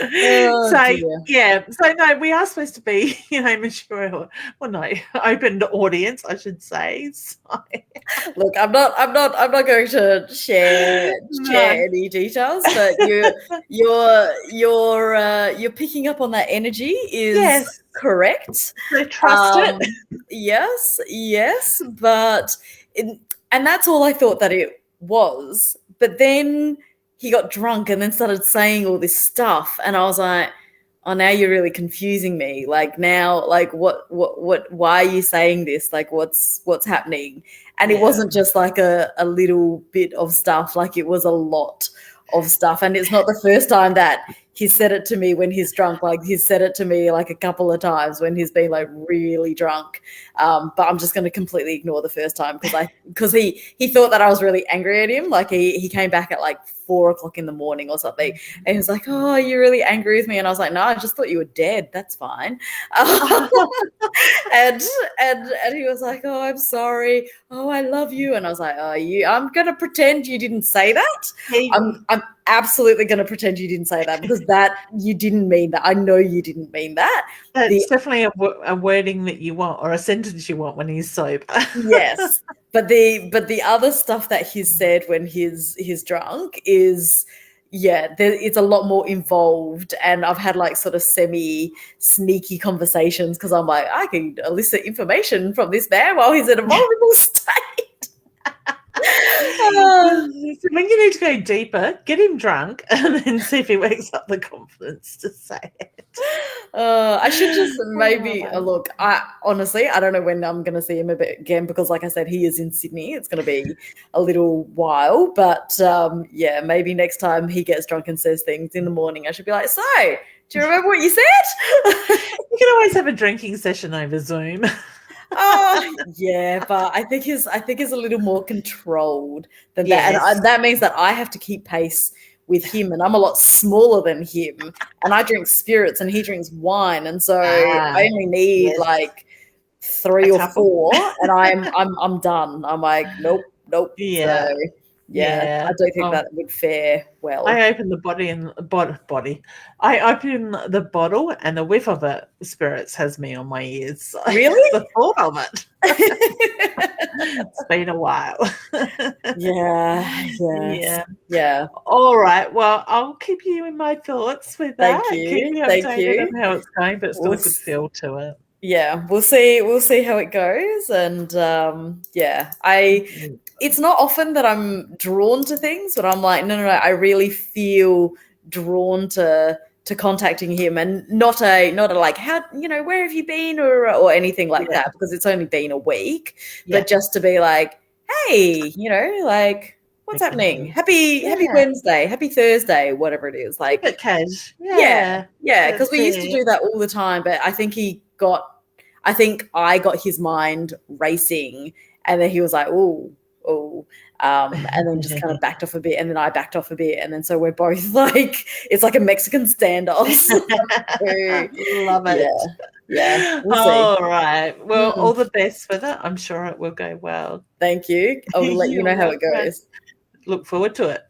So no, we are supposed to be, mature. Well, no, open to audience, I should say. So. Look, I'm not going to share any details, but you're picking up on that energy is correct. So trust it. Yes, but and that's all I thought that it was. But then he got drunk and then started saying all this stuff, and I was like, oh, now you're really confusing me. Like now, like what, why are you saying this? Like what's happening? And it wasn't just like a little bit of stuff, like it was a lot of stuff. And it's not the first time that he said it to me when he's drunk. Like he's said it to me like a couple of times when he's been like really drunk. But I'm just going to completely ignore the first time because he thought that I was really angry at him. Like he came back at like 4:00 in the morning or something, and he was like, "Oh, you're really angry with me," and I was like, "No, I just thought you were dead. That's fine." And he was like, "Oh, I'm sorry. Oh, I love you," and I was like, "Oh, I'm gonna pretend you didn't say that. I'm absolutely gonna pretend you didn't say that because that you didn't mean that. I know you didn't mean that." That's definitely a wording that you want or a sentence you want when he's sober. Yes. But the other stuff that he's said when he's drunk is, it's a lot more involved, and I've had like sort of semi-sneaky conversations because I'm like, I can elicit information from this man while he's in a vulnerable state. So when you need to go deeper, get him drunk and then see if he wakes up the confidence to say it. I should just maybe Oh. look. I honestly, I don't know when I'm going to see him a bit again because, like I said, he is in Sydney. It's going to be a little while, but yeah, maybe next time he gets drunk and says things in the morning, I should be like, "So, do you remember what you said?" You can always have a drinking session over Zoom. Oh, yeah, but I think he's a little more controlled than that, and Yes. that means that I have to keep pace with him, and I'm a lot smaller than him, and I drink spirits and he drinks wine, and so I only need yes. like 3 A or couple. 4, and I'm done. I'm like, nope. Yeah. So yeah, I don't think that would fare well. I open the body. I open the bottle, and the whiff of it, spirits, has me on my ears. So Really? the thought of it. It's been a while. Yeah. All right. Well, I'll keep you in my thoughts with that. Thank you. Keep me updated on how it's going, but still a good feel to it. Yeah, we'll see how it goes, and yeah, it's not often that I'm drawn to things, but I'm like, no, I really feel drawn to contacting him, and not a like, how, where have you been, or anything like that, because it's only been a week, but just to be like, hey, like, what's happening? Happy Wednesday, happy Thursday, whatever it is, like, keep it cash. Yeah, because we used to do that all the time, but I think I got his mind racing, and then he was like, oh, and then just kind of backed off a bit, and then I backed off a bit, and then so we're both like, it's like a Mexican standoff. Love it. Yeah. We'll all right. Well, all the best with it. I'm sure it will go well. Thank you. I will let you know how it goes. Look forward to it.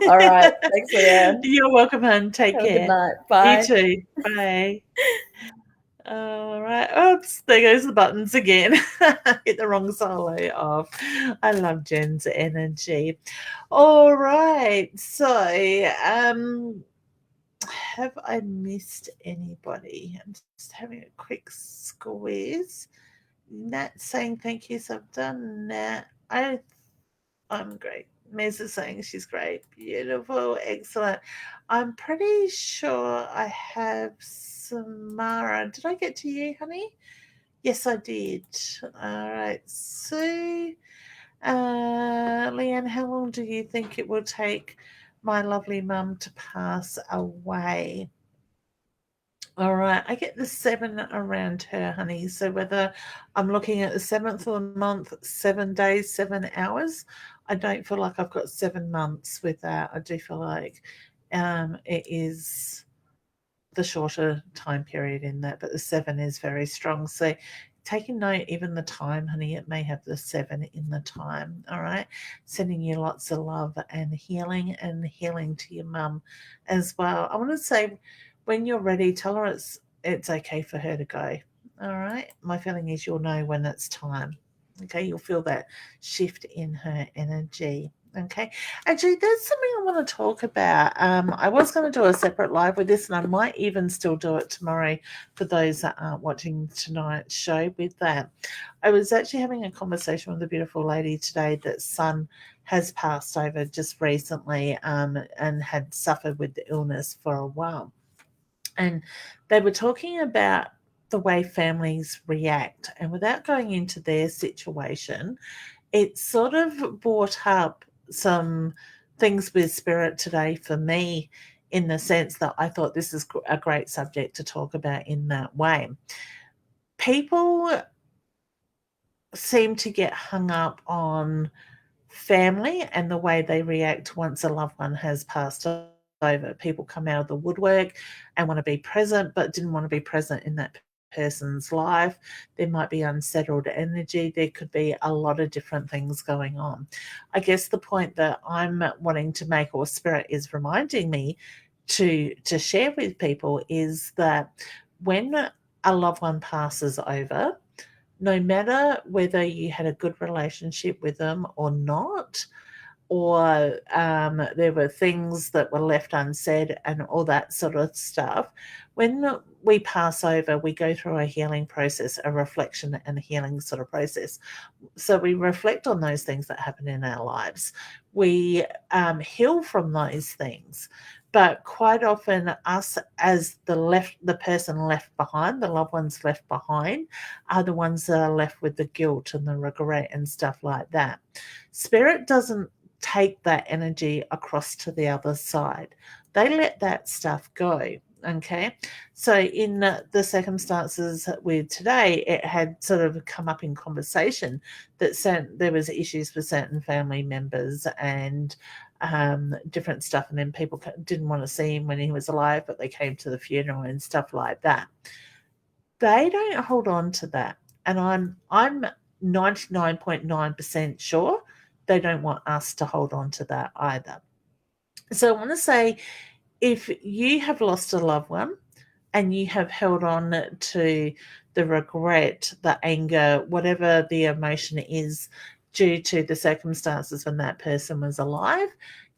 All right. Thanks, Leanne. You're welcome, hon. Take care. Good night. Bye. You too. Bye. All right. Oops, there goes the buttons again. Hit the wrong solo off. I love Jen's energy. All right. So, have I missed anybody? I'm just having a quick squeeze. Nat saying thank you. So I've done that. I'm great. Mez is saying she's great. Beautiful. Excellent. I'm pretty sure I have Samara. Did I get to you, honey? Yes, I did. All right. Sue. Leanne, how long do you think it will take my lovely mum to pass away? All right, I get the 7 around her, honey. So whether I'm looking at the 7th of the month, 7 days, 7 hours, I don't feel like I've got 7 months with that. I do feel like it is the shorter time period in that, but the 7 is very strong. So taking note, even the time, honey, it may have the 7 in the time. All right, sending you lots of love and healing to your mum as well. I want to say, when you're ready, tell her it's okay for her to go. All right. My feeling is you'll know when it's time. Okay. You'll feel that shift in her energy. Okay. Actually, there's something I want to talk about. I was going to do a separate live with this, and I might even still do it tomorrow for those that aren't watching tonight's show with that. I was actually having a conversation with a beautiful lady today that's son has passed over just recently and had suffered with the illness for a while. And they were talking about the way families react. And without going into their situation, it sort of brought up some things with spirit today for me, in the sense that I thought this is a great subject to talk about in that way. People seem to get hung up on family and the way they react once a loved one has passed over. People come out of the woodwork and want to be present, but didn't want to be present in that person's life. There might be unsettled energy. There could be a lot of different things going on. I guess the point that I'm wanting to make, or Spirit is reminding me to share with people, is that when a loved one passes over, no matter whether you had a good relationship with them or not, or there were things that were left unsaid and all that sort of stuff. When we pass over, we go through a healing process, a reflection and a healing sort of process. So we reflect on those things that happen in our lives. We heal from those things. But quite often, us as the person left behind, the loved ones left behind, are the ones that are left with the guilt and the regret and stuff like that. Spirit doesn't take that energy across to the other side. They let that stuff go. Okay, so in the circumstances with today, it had sort of come up in conversation that there was issues with certain family members and different stuff, and then people didn't want to see him when he was alive, but they came to the funeral and stuff like that. They don't hold on to that, and I'm 99.9% sure they don't want us to hold on to that either. So I want to say, if you have lost a loved one and you have held on to the regret, the anger, whatever the emotion is due to the circumstances when that person was alive,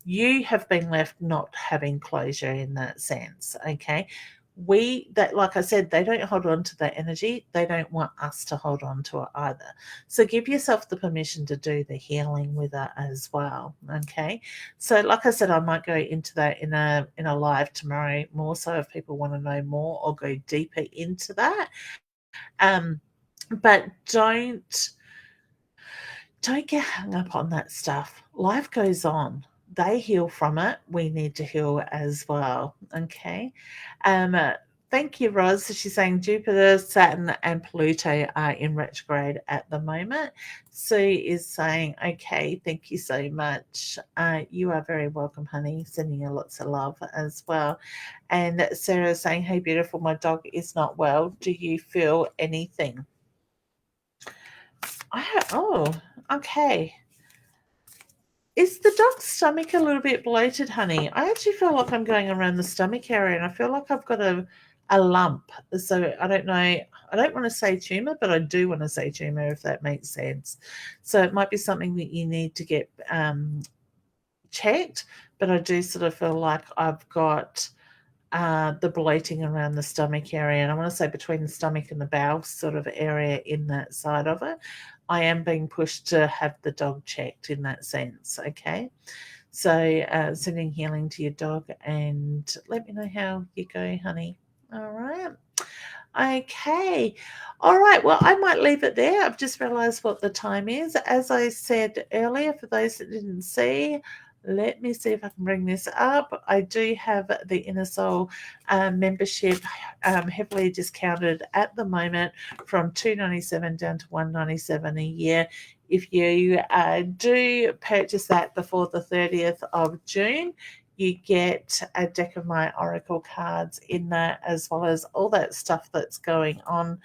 you have been left not having closure in that sense. Okay. Like I said, they don't hold on to that energy. They don't want us to hold on to it either. So give yourself the permission to do the healing with it as well. Okay. So like I said, I might go into that in a live tomorrow more, so if people want to know more or go deeper into that. But don't get hung up on that stuff. Life goes on. They heal from it. We need to heal as well. Okay. Thank you, Roz. She's saying Jupiter, Saturn, and Pluto are in retrograde at the moment. Sue is saying, okay, thank you so much. You are very welcome, honey. Sending you lots of love as well. And Sarah is saying, hey, beautiful, my dog is not well. Do you feel anything? Okay. Is the dog's stomach a little bit bloated, honey? I actually feel like I'm going around the stomach area and I feel like I've got a lump. So I don't know. I don't want to say tumor, but I do want to say tumor, if that makes sense. So it might be something that you need to get checked, but I do sort of feel like I've got the bloating around the stomach area, and I want to say between the stomach and the bowel sort of area in that side of it. I am being pushed to have the dog checked in that sense. Okay, so sending healing to your dog, and let me know how you go, honey. All right. Okay. All right. Well, I might leave it there. I've just realized what the time is. As I said earlier, for those that didn't see, let me see if I can bring this up. I do have the Inner Soul membership heavily discounted at the moment from $297 down to $197 a year. If you do purchase that before the 30th of June, you get a deck of my oracle cards in that, as well as all that stuff that's going on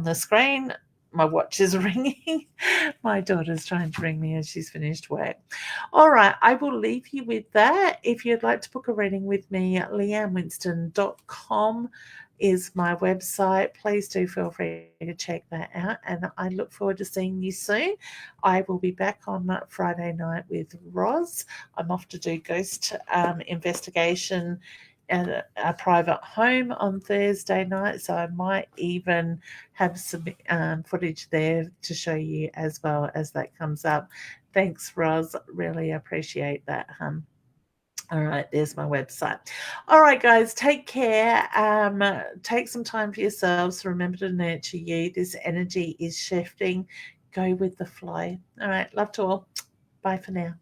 the screen. My watch is ringing. My daughter's trying to ring me as she's finished work. All right, I will leave you with that. If you'd like to book a reading with me, leannewinston.com is my website. Please do feel free to check that out, and I look forward to seeing you soon. I will be back on Friday night with Roz. I'm off to do ghost investigation at a private home on Thursday night, so I might even have some footage there to show you as well as that comes up. Thanks, Roz. Really appreciate that, hun. All right, there's my website. All right, guys, take care. Take some time for yourselves. Remember to nurture you. This energy is shifting. Go with the flow. All right, love to all. Bye for now.